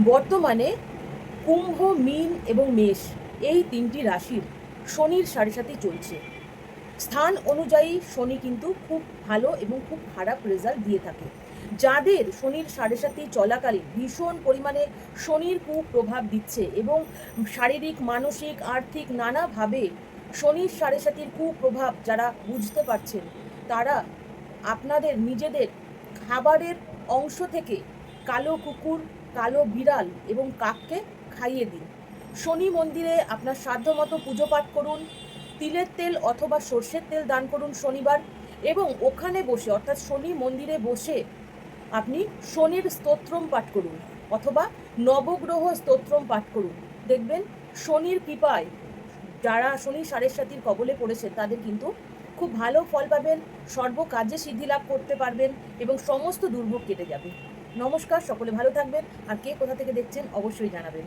বর্তমানে কুম্ভ, মীন এবং মেষ এই তিনটি রাশির শনির সাড়ে সাথে চলছে। স্থান অনুযায়ী শনি কিন্তু খুব ভালো এবং খুব খারাপ রেজাল্ট দিয়ে থাকে। যাদের শনির সাড়ে সাথে চলাকালীন ভীষণ পরিমাণে শনির কুপ্রভাব দিচ্ছে এবং শারীরিক, মানসিক, আর্থিক নানাভাবে শনির সাড়ে সাতির কুপ্রভাব যারা বুঝতে পারছেন, তারা আপনাদের নিজেদের খাবারের অংশ থেকে কালো কুকুর, কালো বিড়াল এবং কাককে খাইয়ে দিন। শনি মন্দিরে আপনার সাধ্যমতো পুজো পাঠ করুন, তিলের তেল অথবা সর্ষের তেল দান করুন শনিবার, এবং ওখানে বসে অর্থাৎ শনি মন্দিরে বসে আপনি শনির স্তোত্রম পাঠ করুন অথবা নবগ্রহ স্তোত্রম পাঠ করুন। দেখবেন শনির কৃপায় যারা শনি সাড়ে সাতির কবলে পড়েছে তাদের কিন্তু খুব ভালো ফল পাবেন, সর্বকার্যে সিদ্ধি লাভ করতে পারবেন এবং সমস্ত দুর্ভোগ কেটে যাবে। নমস্কার, সকলে ভালো থাকবেন। আর কে কোথা থেকে দেখছেন অবশ্যই জানাবেন।